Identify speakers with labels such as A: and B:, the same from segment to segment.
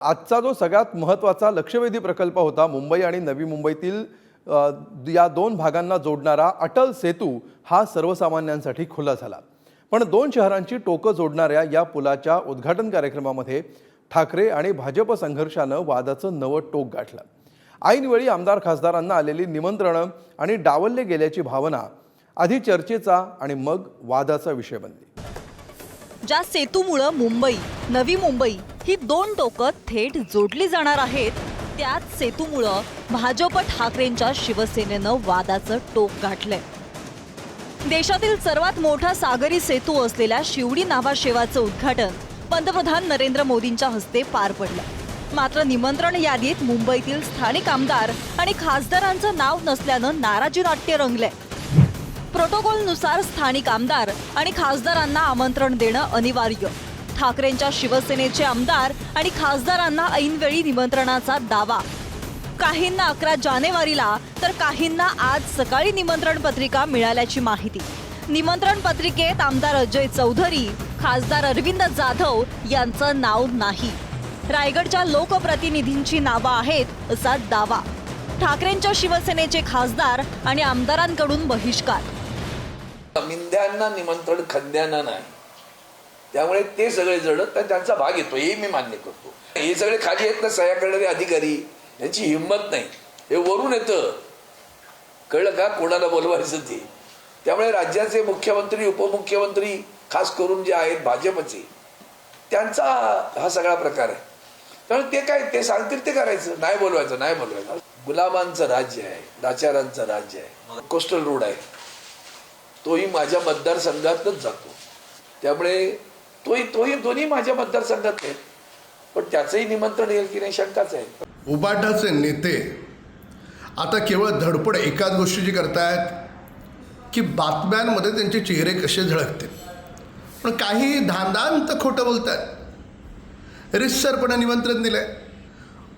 A: आजचा जो सगळ्यात महत्त्वाचा लक्षवेधी प्रकल्प होता मुंबई आणि नवी मुंबईतील या दोन भागांना जोडणारा अटल सेतू हा सर्वसामान्यांसाठी खुला झाला। पण दोन शहरांची टोकं जोडणाऱ्या या पुलाच्या उद्घाटन कार्यक्रमामध्ये ठाकरे आणि भाजप संघर्षानं वादाचं नवं टोक गाठलं। ऐनवेळी आमदार खासदारांना आलेली निमंत्रणं आणि डावलले गेल्याची भावना आधी चर्चेचा आणि मग वादाचा विषय बनली।
B: ज्या सेतूमुळे मुंबई नवी मुंबई ही दोन टोकं थेट जोडली जाणार आहेत, त्याच सेतूमुळे भाजप ठाकरेंच्या शिवसेनेनं वादाचं टोक गाठलंय। देशातील सर्वात मोठा सागरी सेतू असलेल्या शिवडी नावाशेवाचं उद्घाटन पंतप्रधान नरेंद्र मोदींच्या हस्ते पार पडलं। मात्र निमंत्रण यादीत मुंबईतील स्थानिक आमदार आणि खासदारांचं नाव नसल्यानं नाराजी नाट्य रंगलंय। प्रोटोकॉलनुसार स्थानिक आमदार आणि खासदारांना आमंत्रण देणं अनिवार्य। ठाकरेंच्या शिवसेनेचे आमदार आणि खासदारांना ऐनवेळी निमंत्रणाचा दावा। काहींना 11 जानेवारीला तर काहींना आज सकाळी निमंत्रण पत्रिका मिळाल्याची माहिती। निमंत्रण पत्रिकेत आमदार अजय चौधरी, खासदार अरविंद जाधव यांचं नाव नाही। रायगडच्या लोकप्रतिनिधींची नावं आहेत असा दावा। ठाकरेंच्या शिवसेनेचे खासदार आणि आमदारांकडून बहिष्कार।
C: मिंद्यांना निमंत्रण खंद्यांना नाही, त्यामुळे ते सगळे जण त्यांचा भाग येतो हे मी मान्य करतो। हे सगळे खाली आहेत ना सह्या करणारे अधिकारी, यांची हिंमत नाही, हे वरून येतं, कळलं का, कोणाला बोलवायचं ते। त्यामुळे राज्याचे मुख्यमंत्री उपमुख्यमंत्री खास करून जे आहेत भाजपचे, त्यांचा हा सगळा प्रकार आहे। त्यामुळे ते काय ते सांगतील ते करायचं, नाही बोलवायचं नाही बोलवायचं। गुलामांचं राज्य आहे, लाचारांचं राज्य आहे। कोस्टल रोड आहे, तोही माझ्या मतदारसंघातच जातो, त्यामुळे तोही दोन्ही माझ्या मतदारसंघात आहेत, पण त्याचंही निमंत्रण येईल की नाही शंकाच आहे।
D: उबाटाचे नेते आता केवळ धडपड एकाच गोष्टीची करतायत की बातम्यांमध्ये त्यांचे चेहरे कसे झळकतील, पण काही धांदांत खोटं बोलतायत। रितसरपणे निमंत्रण दिलंय।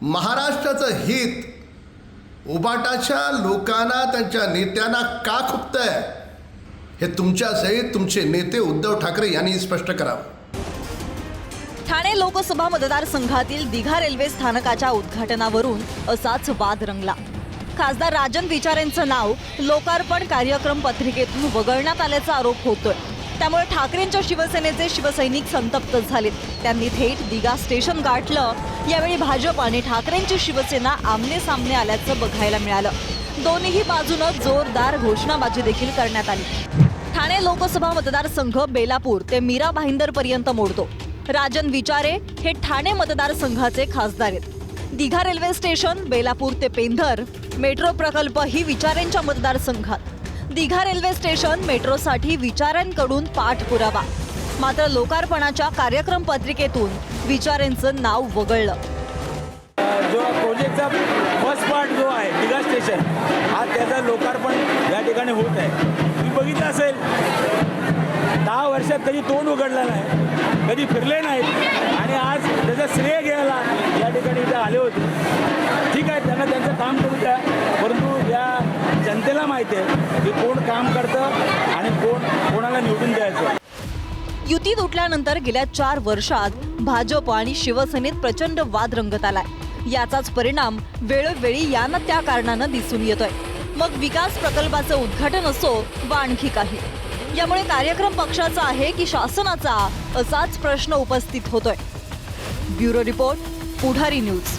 D: महाराष्ट्राचं हित उबाटाच्या लोकांना त्यांच्या नेत्यांना का खुपतंय हे तुमच्यासहित तुमचे नेते उद्धव ठाकरे यांनी स्पष्ट करावं।
B: ठाणे लोकसभा मतदारसंघातील दिघा रेल्वे स्थानकाच्या उद्घाटनावरून असाच वाद रंगला। खासदार राजन विचारेंचं नाव लोकार्पण कार्यक्रम पत्रिकेतून वगळण्यात आल्याचा आरोप होतोय। त्यामुळे ठाकरेंच्या शिवसेनेचे शिवसैनिक संतप्त झालेत। त्यांनी थेट दिघा स्टेशन गाठलं। यावेळी भाजप आणि ठाकरेंची शिवसेना आमने सामने आल्याचं बघायला मिळालं। दोन्ही बाजूनं जोरदार घोषणाबाजी देखील करण्यात आली। ठाणे लोकसभा मतदारसंघ बेलापूर ते मीरा भाईंदर पर्यंत मोडतो। राजन विचारे हे ठाणे मतदारसंघाचे खासदार आहेत। दिघा रेल्वे स्टेशन बेलापूर ते पेंधर, मेट्रो प्रकल्प ही विचारेंच्या मतदारसंघात। दिघा रेल्वे स्टेशन मेट्रोसाठी विचारांकडून पाठपुरावा, मात्र लोकार्पणाच्या कार्यक्रम पत्रिकेतून विचारेंचं नाव वगळलं।
E: जो प्रोजेक्टचा फर्स्ट पार्ट जो आहे दिघा स्टेशन, हा त्याचं लोकार्पण या ठिकाणी होत आहे। तुम्ही बघितलं असेल 10 वर्षात कधी तोंड उघडलं नाही, कधी फिरले नाहीत, आणि आज त्याचं श्रेय घ्यायला या ठिकाणी इथे आले होते। ठीक आहे, त्यांना त्यांचं काम करू द्या, परंतु या जनतेला माहिती आहे की कोण काम करतं आणि कोणाला निवडून द्यायचं।
B: युती तुटल्यानंतर गेल्या 4 वर्षात भाजप आणि शिवसेनेत प्रचंड वाद रंगत आलाय। याचाच परिणाम वेळोवेळी या त्या कारणानं दिसून येतोय। मग विकास प्रकल्पाचं उद्घाटन असो वा आणखी काही, यामुळे कार्यक्रम पक्षाचा आहे की शासनाचा असाच प्रश्न उपस्थित होतोय। ब्युरो रिपोर्ट, पुढारी न्यूज।